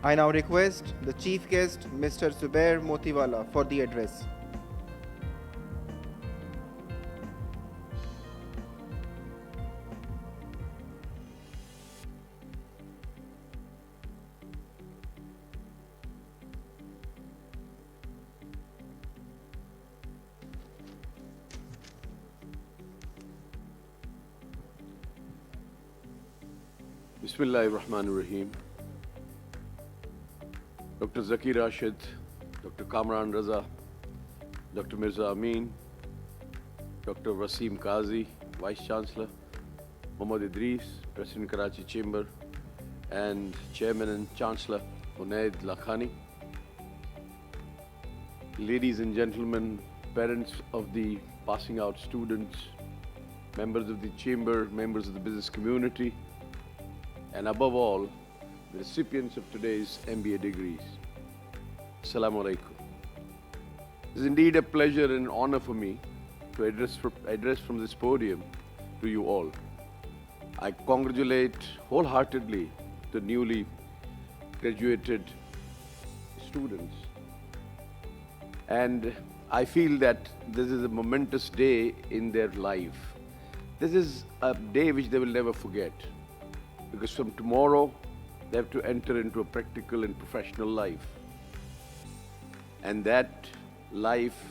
I now request the Chief Guest, Mr. Zubair Motiwala, for the address. Bismillahirrahmanirrahim. Dr. Zaki Rashid, Dr. Kamran Raza, Dr. Mirza Amin, Dr. Wasim Qazi, Vice Chancellor, Muhammad Idris, President Karachi Chamber, and Chairman and Chancellor Unaid Lakhani. Ladies and gentlemen, parents of the passing out students, members of the Chamber, members of the business community, and above all, the recipients of today's MBA degrees. Assalamu alaikum. It is indeed a pleasure and honor for me to address from this podium to you all. I congratulate wholeheartedly the newly graduated students. And I feel that this is a momentous day in their life. This is a day which they will never forget, because from tomorrow they have to enter into a practical and professional life. And that life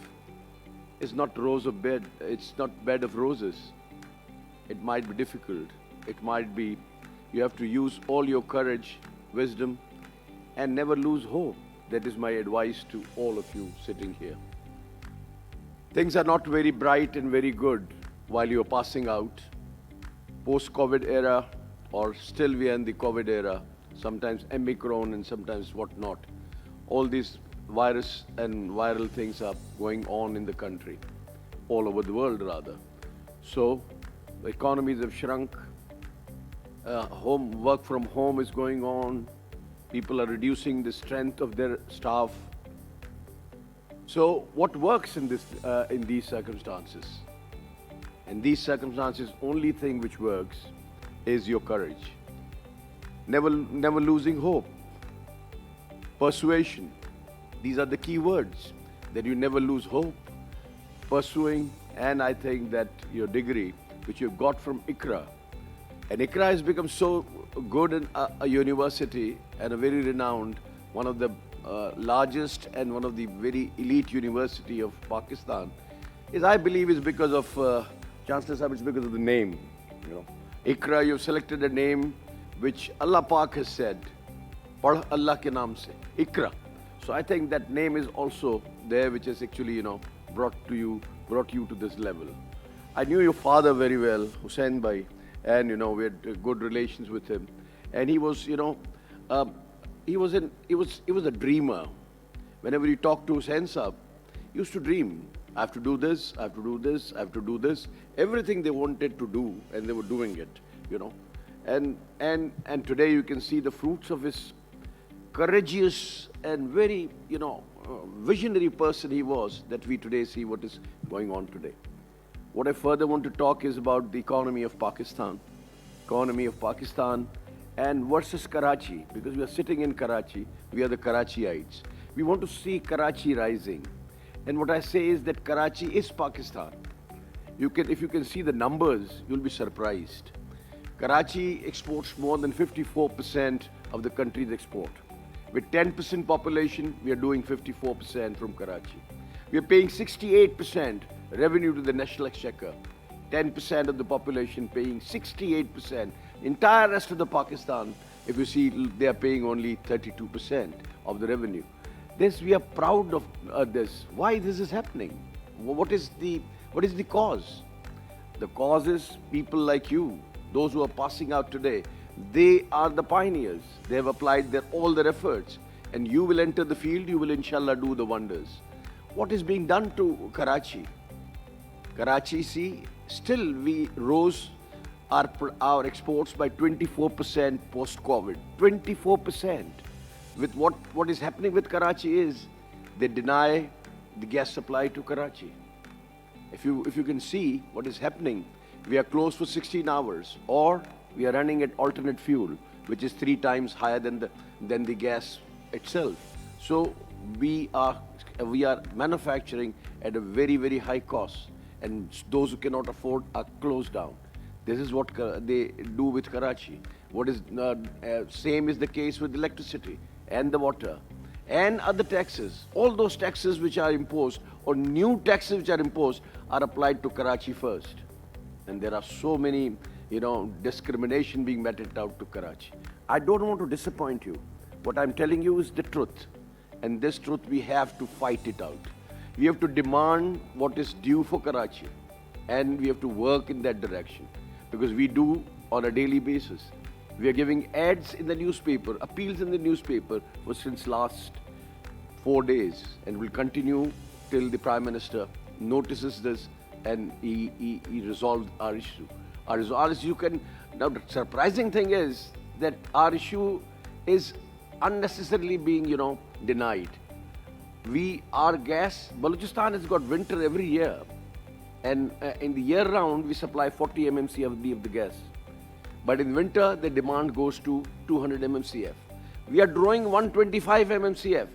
is not it's not bed of roses. It might be difficult. It might be, you have to use all your courage, wisdom, and never lose hope. That is my advice to all of you sitting here. Things are not very bright and very good while you're passing out. Post-COVID era, or still we are in the COVID era, sometimes Omicron and sometimes whatnot. All these virus and viral things are going on in the country, all over the world rather. So the economies have shrunk, work from home is going on, people are reducing the strength of their staff. So what works in these circumstances? In these circumstances, only thing which works is your courage. Never losing hope. Persuasion. These are the key words, that you never lose hope. Pursuing, and I think that your degree, which you've got from IQRA, and IQRA has become so good in a university and a very renowned, one of the largest and one of the very elite university of Pakistan, is I believe is because of, Chancellor Sahib, it's because of the name, you know. IQRA, you've selected a name which Allah Pak has said, Padh Allah ke naam se, IQRA. So I think that name is also there, which has actually, you know, brought you to this level. I knew your father very well, Hussain Bhai, and you know, we had good relations with him. And he was, you know, he was a dreamer. Whenever you talk to Hussain Sahib, he used to dream. I have to do this, I have to do this, I have to do this. Everything they wanted to do, and they were doing it, you know. And today you can see the fruits of his courageous and very, you know, visionary person he was, that we today see what is going on today. What I further want to talk is about the economy of Pakistan. Economy of Pakistan and versus Karachi, because we are sitting in Karachi, we are the Karachiites. We want to see Karachi rising. And what I say is that Karachi is Pakistan. If you can see the numbers, you'll be surprised. Karachi exports more than 54% of the country's export. With 10% population, we are doing 54% from Karachi. We are paying 68% revenue to the national exchequer. 10% of the population paying 68%. Entire rest of the Pakistan, if you see, they are paying only 32% of the revenue. This, we are proud of this. Why this is happening? What is the cause? The cause is people like you, those who are passing out today. They are the pioneers. They have applied all their efforts. And you will enter the field, you will inshallah do the wonders. What is being done to Karachi? Karachi, see, still we rose our exports by 24% post-COVID. 24%. With what is happening with Karachi is, they deny the gas supply to Karachi. If you can see what is happening, we are closed for 16 hours, or we are running at alternate fuel, which is 3 times higher than the gas itself. So we are manufacturing at a very, very high cost, and those who cannot afford are closed down. This is what they do with Karachi. What is same is the case with electricity and the water and other taxes. All those taxes which are imposed or new taxes which are imposed are applied to Karachi first. And there are so many, discrimination being meted out to Karachi. I don't want to disappoint you. What I'm telling you is the truth. And this truth, we have to fight it out. We have to demand what is due for Karachi. And we have to work in that direction. Because we do on a daily basis. We are giving ads in the newspaper, appeals in the newspaper for since last 4 days. And will continue till the Prime Minister notices this and he resolves our issue. Our issue now the surprising thing is that our issue is unnecessarily being, denied. Our gas, Balochistan has got winter every year. And in the year round, we supply 40 MMCF of the gas. But in winter, the demand goes to 200 MMCF. We are drawing 125 MMCF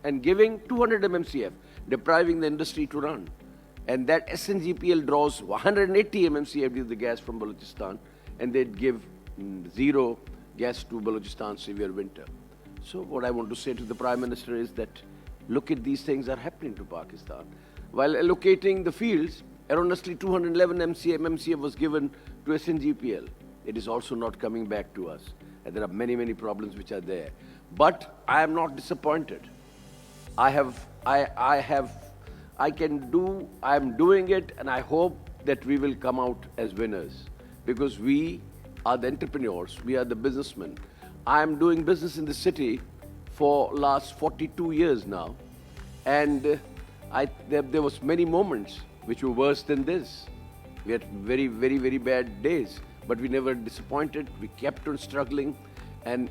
and giving 200 MMCF, depriving the industry to run. And that SNGPL draws 180 MMCF of the gas from Balochistan, and they give zero gas to Balochistan severe winter. So what I want to say to the Prime Minister is that look at these things are happening to Pakistan. While allocating the fields, erroneously 211 MMCF was given to SNGPL. It is also not coming back to us. And there are many, many problems which are there. But I am not disappointed. I am doing it, and I hope that we will come out as winners. Because we are the entrepreneurs, we are the businessmen. I am doing business in the city for last 42 years now. And there was many moments which were worse than this. We had very, very, very bad days, but we never disappointed. We kept on struggling, and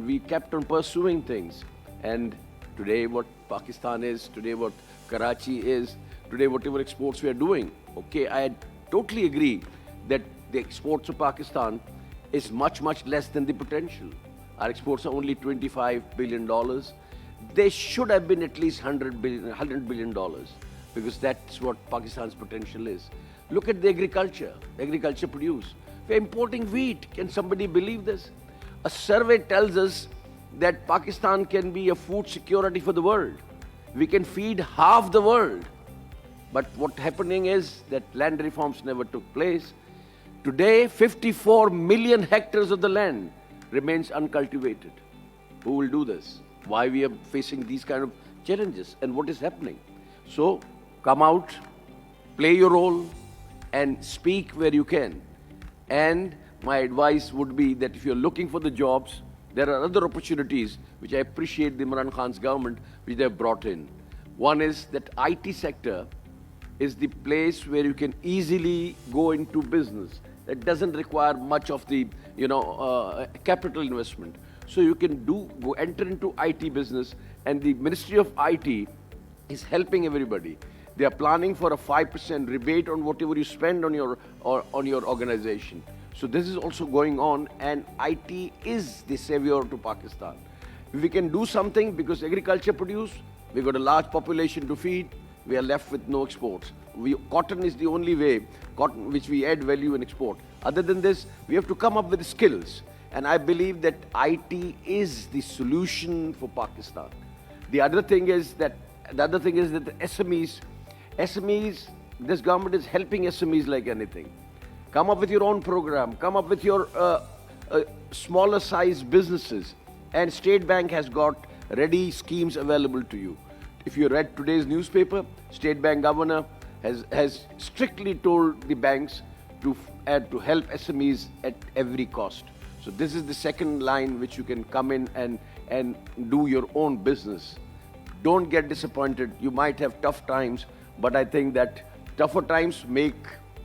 we kept on pursuing things. And today what Pakistan is, today what Karachi is, today whatever exports we are doing, okay, I totally agree that the exports of Pakistan is much, much less than the potential. Our exports are only $25 billion. They should have been at least $100 billion, because that's what Pakistan's potential is. Look at the agriculture produce. We're importing wheat. Can somebody believe this? A survey tells us that Pakistan can be a food security for the world. We can feed half the world. But what's happening is that land reforms never took place. Today, 54 million hectares of the land remains uncultivated. Who will do this? Why we are facing these kind of challenges, and what is happening? So, come out, play your role, and speak where you can. And my advice would be that if you're looking for the jobs, there are other opportunities which I appreciate the Imran Khan's government which they have brought in. One is that IT sector is the place where you can easily go into business. That doesn't require much of the capital investment. So you can enter into IT business, and the Ministry of IT is helping everybody. They are planning for a 5% rebate on whatever you spend on your organization. So this is also going on, and IT is the savior to Pakistan. If we can do something, because agriculture produce, we've got a large population to feed, we are left with no exports. Cotton is the only way, which we add value and export. Other than this, we have to come up with skills. And I believe that IT is the solution for Pakistan. The other thing is that the SMEs, this government is helping SMEs like anything. Come up with your own program, come up with your smaller size businesses. And State Bank has got ready schemes available to you. If you read today's newspaper, State Bank Governor has strictly told the banks to help SMEs at every cost. So this is the second line which you can come in and do your own business. Don't get disappointed. You might have tough times, but I think that tougher times make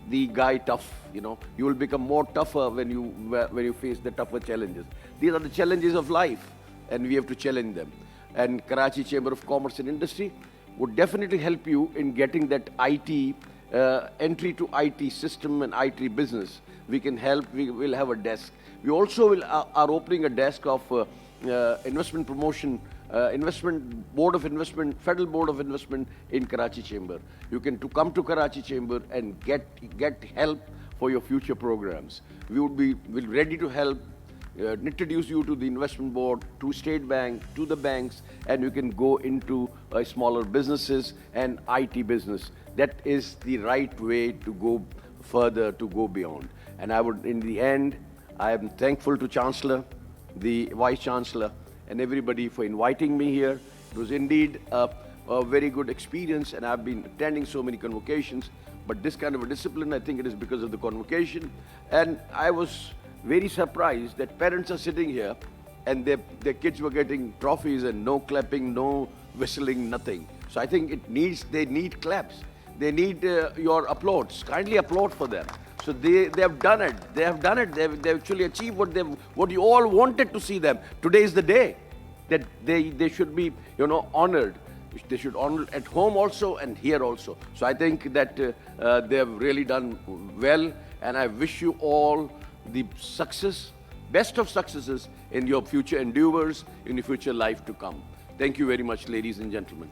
the guy tough. You will become more tougher when you face the tougher challenges. These are the challenges of life, and we have to challenge them. And Karachi Chamber of Commerce and Industry would definitely help you in getting that IT, entry to IT system and IT business. We can help, we will have a desk. We also are opening a desk of investment promotion, investment board of investment, federal board of investment in Karachi chamber. You can come to Karachi chamber and get help for your future programs. We'll be ready to help. Introduce you to the investment board, to State Bank, to the banks, and you can go into smaller businesses and IT business. That is the right way to go further, to go beyond. And I would, in the end, I am thankful to Chancellor, the Vice Chancellor, and everybody for inviting me here. It was indeed a very good experience, and I've been attending so many convocations. But this kind of a discipline, I think it is because of the convocation. And I was very surprised that parents are sitting here and their kids were getting trophies and no clapping, no whistling, nothing. So I think they need claps. They need your applause. Kindly applaud for them. So they have done it. They have done it. They actually achieved what you all wanted to see them. Today is the day that they should be, honored. They should honor at home also and here also. So I think that they have really done well, and I wish you all the success, best of successes in your future endeavors, in your future life to come. Thank you very much, ladies and gentlemen.